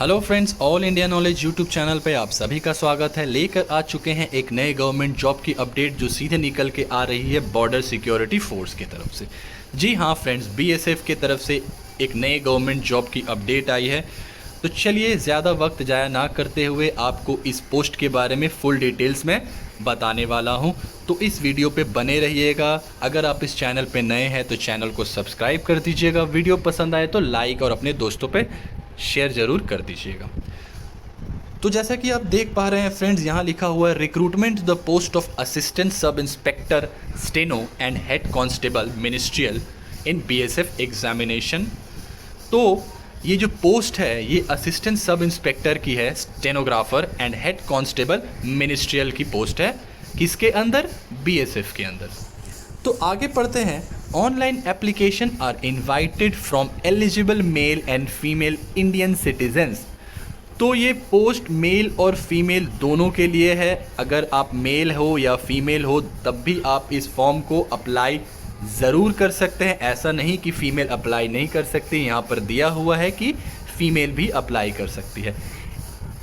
Hello friends, all India knowledge YouTube channel पे आप सभी का स्वागत है। लेकर आ चुके हैं एक नए गवर्नमेंट जॉब की अपडेट जो सीधे निकल के आ रही है बॉर्डर सिक्योरिटी फोर्स की तरफ से। जी हाँ फ्रेंड्स, बीएसएफ की तरफ से एक नए गवर्नमेंट जॉब की अपडेट आई है। तो चलिए ज़्यादा वक्त ज़ाया ना करते हुए आपको इस पोस्ट के बारे में फुल डिटेल्स में बताने वाला हूँ। तो इस वीडियो पे बने रहिएगा। अगर आप इस चैनल पे नए हैं तो चैनल को सब्सक्राइब कर दीजिएगा। वीडियो पसंद आए तो लाइक और अपने दोस्तों पे शेयर ज़रूर कर दीजिएगा। तो जैसा कि आप देख पा रहे हैं फ्रेंड्स, यहाँ लिखा हुआ है recruitment the post of assistant sub inspector steno and head constable ministerial in BSF examination. तो ये जो पोस्ट है ये असिस्टेंट सब इंस्पेक्टर की है, stenographer and head constable ministerial की पोस्ट है। किसके अंदर? बीएसएफ के अंदर। तो आगे पढ़ते हैं। Online application are invited from eligible male and female Indian citizens. तो ये पोस्ट मेल और फीमेल दोनों के लिए है। अगर आप मेल हो या फीमेल हो तब भी आप इस फॉर्म को अप्लाई ज़रूर कर सकते हैं। ऐसा नहीं कि फ़ीमेल अप्लाई नहीं कर सकती, यहाँ पर दिया हुआ है कि फ़ीमेल भी अप्लाई कर सकती है।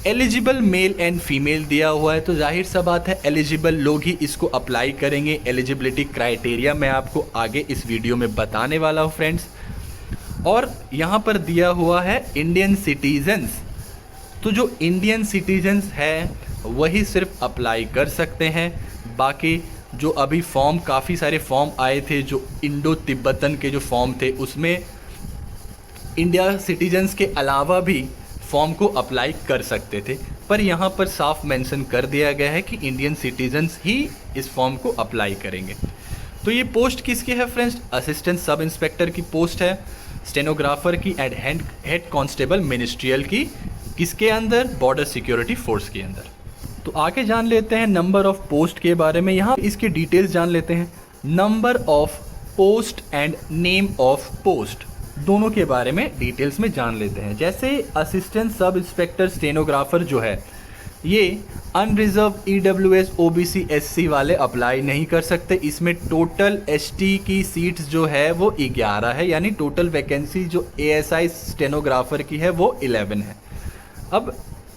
एलिजिबल मेल एंड फीमेल दिया हुआ है तो जाहिर सा बात है एलिजिबल लोग ही इसको अप्लाई करेंगे। एलिजिबिलिटी क्राइटेरिया मैं आपको आगे इस वीडियो में बताने वाला हूँ फ्रेंड्स। और यहाँ पर दिया हुआ है इंडियन सिटीजन्स। तो जो इंडियन सिटीजन्स है वही सिर्फ अप्लाई कर सकते हैं। बाकी जो अभी फॉर्म, काफ़ी सारे फॉर्म आए थे जो इंडो तिब्बतन के जो फॉर्म थे उसमें इंडिया सिटीजन्स के अलावा भी फॉर्म को अप्लाई कर सकते थे, पर यहाँ पर साफ मेंशन कर दिया गया है कि इंडियन सिटीजन्स ही इस फॉर्म को अप्लाई करेंगे। तो ये पोस्ट किसकी है फ्रेंड्स? असिस्टेंट सब इंस्पेक्टर की पोस्ट है, स्टेनोग्राफर की एंड हेड कांस्टेबल मिनिस्ट्रियल की। किसके अंदर? बॉर्डर सिक्योरिटी फोर्स के अंदर। तो आगे जान लेते हैं नंबर ऑफ पोस्ट के बारे में। यहाँ इसकी डिटेल्स जान लेते हैं। Number of post and name of post दोनों के बारे में डिटेल्स में जान लेते हैं। जैसे असिस्टेंट सब इंस्पेक्टर स्टेनोग्राफर जो है ये अनरिजर्व ईडब्ल्यूएस ओबीसी एससी वाले अप्लाई नहीं कर सकते। इसमें टोटल एसटी की सीट्स जो है वो 11 है, यानी टोटल वैकेंसी जो एएसआई स्टेनोग्राफर की है वो 11 है। अब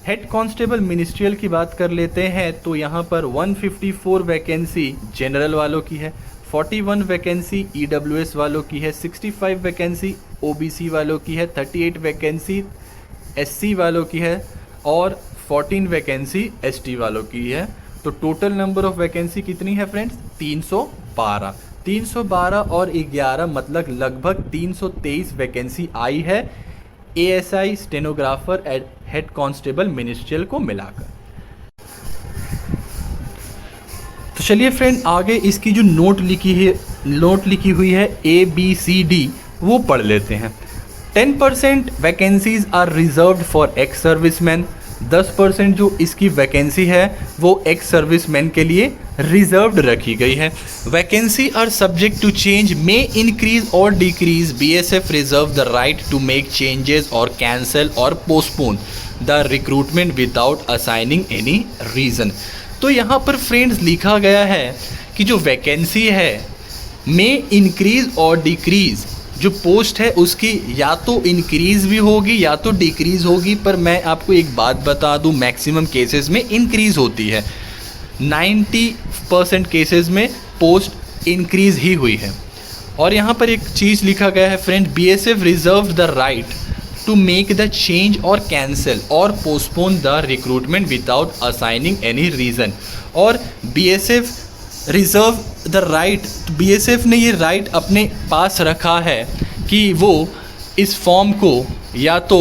हेड कांस्टेबल मिनिस्ट्रियल की बात कर लेते हैं तो यहाँ पर 154 वैकेंसी जनरल वालों की है, 41 वैकेंसी ईडब्ल्यूएस वालों की है, 65 वैकेंसी ओबीसी वालों की है, 38 वैकेंसी एससी वालों की है और 14 वैकेंसी एसटी वालों की है। तो टोटल नंबर ऑफ वैकेंसी कितनी है फ्रेंड्स? 312। 312 और 11 मतलब लगभग 323 वैकेंसी आई है ASI stenographer and head constable ministerial को मिलाकर। तो चलिए फ्रेंड आगे इसकी जो नोट लिखी हुई है ABCD वो पढ़ लेते हैं। 10% vacancies are reserved for ex serviceman. 10% जो इसकी वैकेंसी है वो एक्स सर्विसमैन के लिए रिजर्व्ड रखी गई है। Vacancy are subject to change, may increase और decrease. BSF reserve the right to make changes और कैंसिल और postpone the recruitment without assigning any reason. तो यहाँ पर फ्रेंड्स लिखा गया है कि जो वैकेंसी है मे इंक्रीज और डिक्रीज, जो पोस्ट है उसकी या तो इंक्रीज़ भी होगी या तो डिक्रीज़ होगी। पर मैं आपको एक बात बता दूं, मैक्सिमम केसेस में इंक्रीज़ होती है। 90% केसेस में पोस्ट इंक्रीज़ ही हुई है। और यहाँ पर एक चीज़ लिखा गया है friend, BSF reserve the right to make the change और कैंसिल और postpone the recruitment without assigning any reason. और BSF reserve the right, BSF ने ये राइट अपने पास रखा है कि वो इस फॉर्म को या तो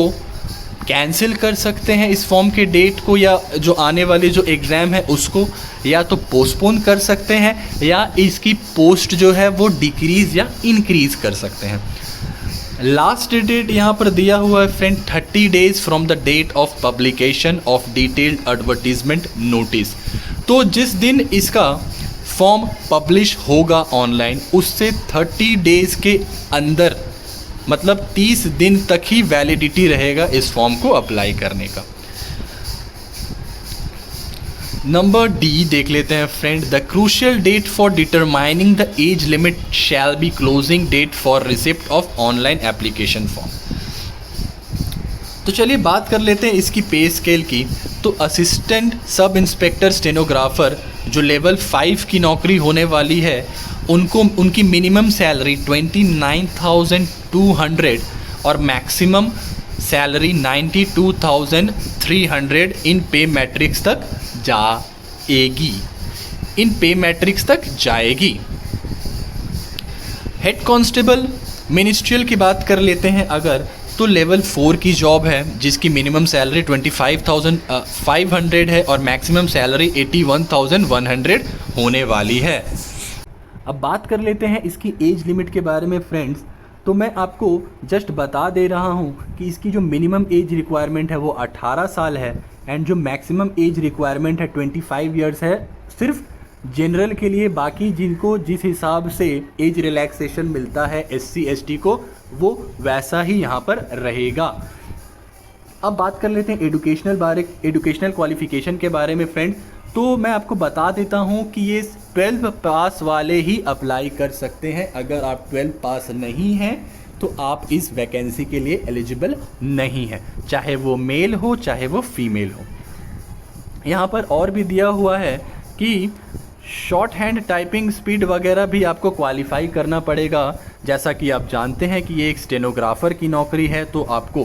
कैंसिल कर सकते हैं इस फॉर्म के डेट को, या जो आने वाले जो एग्ज़ाम है उसको या तो पोस्टपोन कर सकते हैं, या इसकी पोस्ट जो है वो डिक्रीज़ या इंक्रीज़ कर सकते हैं। लास्ट डेट यहाँ पर दिया हुआ है friend 30 days from the date of publication of detailed advertisement notice. तो जिस दिन इसका फॉर्म पब्लिश होगा ऑनलाइन उससे 30 डेज़ के अंदर, मतलब 30 दिन तक ही वैलिडिटी रहेगा इस फॉर्म को अप्लाई करने का। नंबर डी देख लेते हैं friend. The crucial date for determining the age limit shall be closing date for receipt of online application form. तो चलिए बात कर लेते हैं इसकी पे स्केल की। तो असिस्टेंट सब इंस्पेक्टर स्टेनोग्राफर जो लेवल 5 की नौकरी होने वाली है, उनकी मिनिमम सैलरी 29,200 और मैक्सिमम सैलरी 92,300 इन पे मैट्रिक्स तक जाएगी। हेड कांस्टेबल मिनिस्ट्रियल की बात कर लेते हैं अगर, तो लेवल 4 की जॉब है जिसकी मिनिमम सैलरी 25,500 है और मैक्सिमम सैलरी 81,100 होने वाली है। अब बात कर लेते हैं इसकी एज लिमिट के बारे में फ्रेंड्स। तो मैं आपको जस्ट बता दे रहा हूँ कि इसकी जो मिनिमम एज रिक्वायरमेंट है वो 18 साल है एंड जो मैक्सिमम एज रिक्वायरमेंट है 25 ईयर्स है, सिर्फ जनरल के लिए। बाकी जिनको जिस हिसाब से एज रिलैक्सेशन मिलता है SC ST को, वो वैसा ही यहाँ पर रहेगा। अब बात कर लेते हैं एजुकेशनल क्वालिफिकेशन के बारे में फ्रेंड। तो मैं आपको बता देता हूँ कि ये 12 पास वाले ही अप्लाई कर सकते हैं। अगर आप 12 पास नहीं हैं तो आप इस वैकेंसी के लिए एलिजिबल नहीं हैं, चाहे वो मेल हो चाहे वो फीमेल हो। यहाँ पर और भी दिया हुआ है कि शॉर्ट हैंड टाइपिंग स्पीड वगैरह भी आपको क्वालिफाई करना पड़ेगा। जैसा कि आप जानते हैं कि ये एक स्टेनोग्राफर की नौकरी है, तो आपको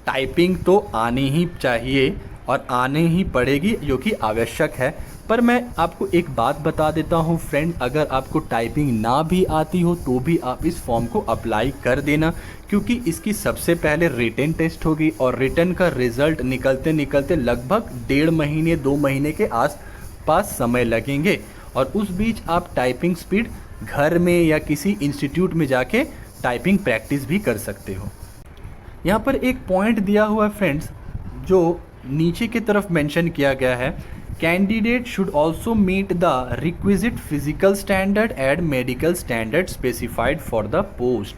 टाइपिंग तो आनी ही चाहिए और आने ही पड़ेगी, जो कि आवश्यक है। पर मैं आपको एक बात बता देता हूँ फ्रेंड, अगर आपको टाइपिंग ना भी आती हो तो भी आप इस फॉर्म को अप्लाई कर देना, क्योंकि इसकी सबसे पहले रिटन टेस्ट होगी और रिटन का रिज़ल्ट निकलते निकलते लगभग 1.5 महीने 2 महीने के आसपास समय लगेंगे। और उस बीच आप टाइपिंग स्पीड घर में या किसी इंस्टीट्यूट में जाके टाइपिंग प्रैक्टिस भी कर सकते हो। यहाँ पर एक पॉइंट दिया हुआ है फ्रेंड्स, जो नीचे की तरफ मेंशन किया गया है, candidate should also meet the requisite physical standard and medical standard specified for the post.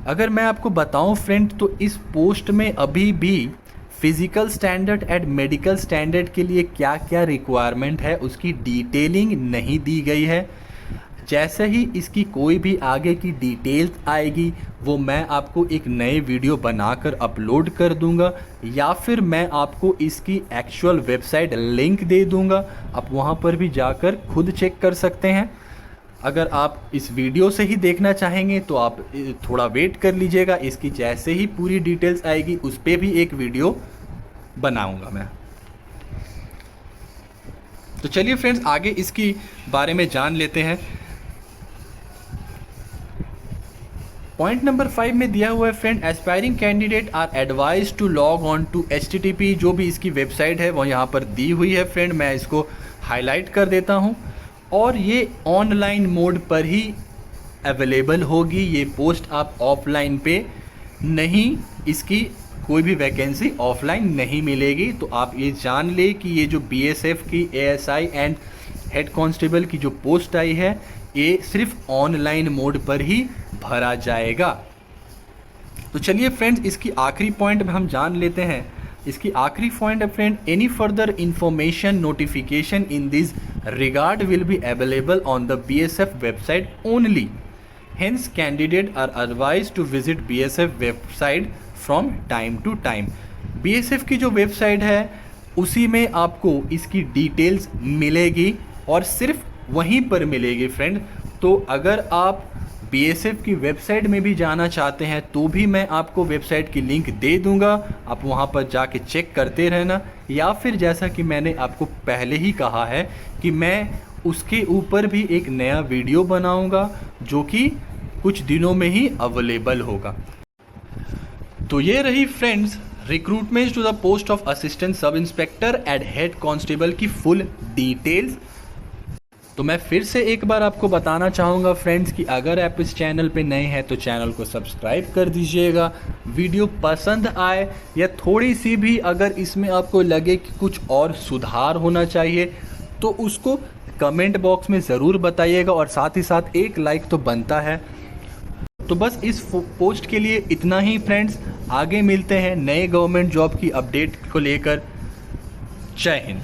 अगर मैं आपको बताऊं फ्रेंड, तो इस पोस्ट में अभी भी physical standard and medical standard के लिए क्या क्या रिक्वायरमेंट है उसकी डिटेलिंग नहीं दी गई है। जैसे ही इसकी कोई भी आगे की डिटेल्स आएगी वो मैं आपको एक नए वीडियो बनाकर अपलोड कर दूंगा, या फिर मैं आपको इसकी एक्चुअल वेबसाइट लिंक दे दूंगा। आप वहां पर भी जाकर खुद चेक कर सकते हैं। अगर आप इस वीडियो से ही देखना चाहेंगे तो आप थोड़ा वेट कर लीजिएगा, इसकी जैसे ही पूरी डिटेल्स आएगी उस पर भी एक वीडियो बनाऊंगा मैं। तो चलिए फ्रेंड्स आगे इसकी बारे में जान लेते हैं। पॉइंट नंबर 5 में दिया हुआ है friend, aspiring candidate are advise to log on to HTTP। जो भी इसकी वेबसाइट है वो यहाँ पर दी हुई है फ्रेंड, मैं इसको हाईलाइट कर देता हूँ। और ये ऑनलाइन मोड पर ही अवेलेबल होगी, ये पोस्ट आप ऑफलाइन पे नहीं, इसकी कोई भी वैकेंसी ऑफलाइन नहीं मिलेगी। तो आप ये जान ले कि ये जो BSF की ASI एंड हेड कांस्टेबल की जो पोस्ट आई है, ये सिर्फ ऑनलाइन मोड पर ही भरा जाएगा। तो चलिए फ्रेंड्स इसकी आखिरी पॉइंट में हम जान लेते हैं। इसकी आखिरी पॉइंट है friend, any further information notification in this regard will be available on the BSF website only, hence candidate are advised to visit BSF website from time to time. BSF की जो वेबसाइट है उसी में आपको इसकी details मिलेगी और सिर्फ वहीं पर मिलेगी फ्रेंड। तो अगर आप BSF की वेबसाइट में भी जाना चाहते हैं तो भी मैं आपको वेबसाइट की लिंक दे दूंगा, आप वहां पर जाके चेक करते रहना। या फिर जैसा कि मैंने आपको पहले ही कहा है कि मैं उसके ऊपर भी एक नया वीडियो बनाऊंगा जो कि कुछ दिनों में ही अवेलेबल होगा। तो ये रही friends recruitment to the post of assistant sub inspector and head constable की फुल डिटेल्स। तो मैं फिर से एक बार आपको बताना चाहूँगा फ्रेंड्स कि अगर आप इस चैनल पे नए हैं तो चैनल को सब्सक्राइब कर दीजिएगा। वीडियो पसंद आए या थोड़ी सी भी अगर इसमें आपको लगे कि कुछ और सुधार होना चाहिए तो उसको कमेंट बॉक्स में ज़रूर बताइएगा, और साथ ही साथ एक लाइक तो बनता है। तो बस इस पोस्ट के लिए इतना ही फ्रेंड्स, आगे मिलते हैं नए गवर्नमेंट जॉब की अपडेट को लेकर। जय हिंद।